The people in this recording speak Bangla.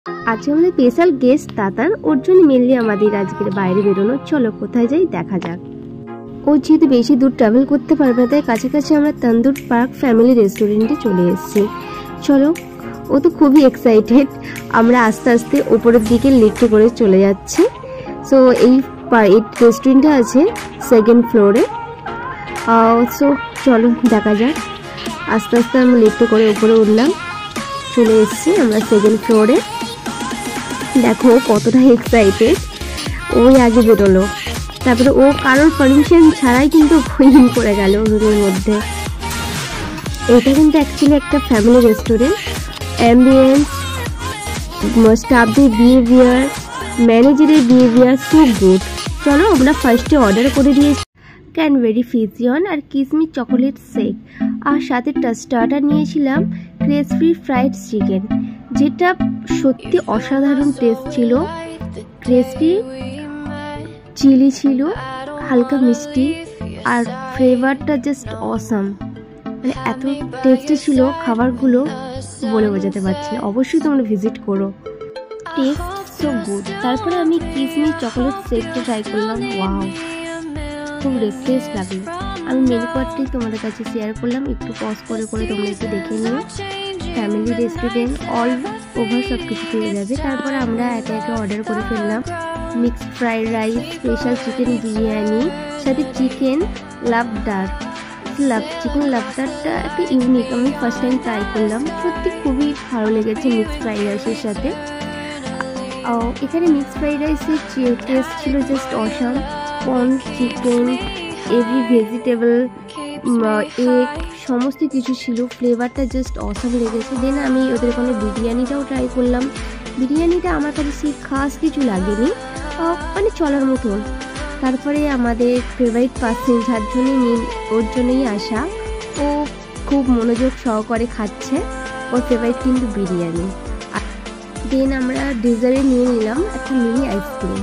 আজকে আমাদের স্পেশাল গেস্ট তাতান, ওর জন্য মেনলি আমাদের আজকের বাইরে বেরোনো। চলো কোথায় যাই দেখা যাক। ও যেহেতু বেশি দূর ট্রাভেল করতে পারবে না, তাই কাছাকাছি আমরা তন্দুর পার্ক ফ্যামিলি রেস্টুরেন্টে চলে এসেছি। চলো, ও তো খুবই এক্সাইটেড। আমরা আস্তে আস্তে উপরের দিকে লিফটে করে চলে যাচ্ছি। সো এই রেস্টুরেন্টটা আছে সেকেন্ড ফ্লোরে। সো চলো দেখা যাক। আস্তে আস্তে আমরা লিফটে করে উপরে উঠলাম, চলে এসেছি আমরা সেকেন্ড ফ্লোরে। দেখো কতটা এক্সাইটেড, ওই আগে বেরোলো। তারপরে ও কারোর পারমিশন ছাড়াই কিন্তু ঘুরিয়ে করে গেল রুমের মধ্যে। এটা কিন্তু অ্যাকচুয়ালি একটা ফ্যামিলি রেস্টুরেন্ট। অ্যাম্বিয়েন্স, স্টাফদের বিহেভিয়ার, ম্যানেজারের বিহেভিয়ার খুব গুড। চলো আমরা ফার্স্টে অর্ডার করে দিয়েছি ক্যানবেরি ফিজিয়ন আর কিসমিস চকোলেট শেক, আর সাথে স্টার্টার নিয়েছিলাম ক্রিসপি ফ্রাইড চিকেন, যেটা সত্যি অসাধারণ টেস্ট ছিল। ক্রিসপি চিলি ছিল, হালকা মিষ্টি, আর ফ্লেভারটা জাস্ট অসাম। মানে এত টেস্টি ছিল খাবারগুলো, বলে বোঝাতে পারছি না। অবশ্যই তোমরা ভিজিট করো, টেস্ট সো গুড। তারপরে আমি কিসমিস চকোলেট শেকটা ট্রাই করলাম। ওয়াও, খুব রিফ্রেশ লাগলো। আমি মেনু কার্ডটাই তোমাদের কাছে শেয়ার করলাম, একটু পজ করে করে তোমরা একটু দেখে নিও। ফ্যামিলি রেস্টুরেন্ট অল ওভার সব কিছু পেয়ে যাবে। তারপরে আমরা একে একে অর্ডার করে ফেললাম mixed fried rice, special chicken biryani, সাথে চিকেন লাবডার। চিকেন লাবডারটা একটা ইউনিক, আমি ফার্স্ট টাইম ট্রাই করলাম, সত্যি খুবই ভালো লেগেছে মিক্সড ফ্রাইড রাইসের সাথে। এখানে মিক্সড ফ্রাইড রাইসের টেস্ট ছিল just awesome. Corn, chicken, every vegetable, egg, সমস্ত কিছু ছিল। ফ্লেভারটা জাস্ট অসাম লেগেছে। দেন আমি ওদের ওখানে বিরিয়ানিটাও ট্রাই করলাম। বিরিয়ানিটা আমার কাছে সেই খাস কিছু লাগেনি, মানে চলার মতন। তারপরে আমাদের ফেভারিট পার্সন, যার জন্যই ওর জন্যই আসা, ও খুব মনোযোগ সহকারে খাচ্ছে। ওর ফেভারিট কিন্তু বিরিয়ানি। দেন আমরা ডেজার্টে নিয়ে নিলাম একটা মিনি আইসক্রিম।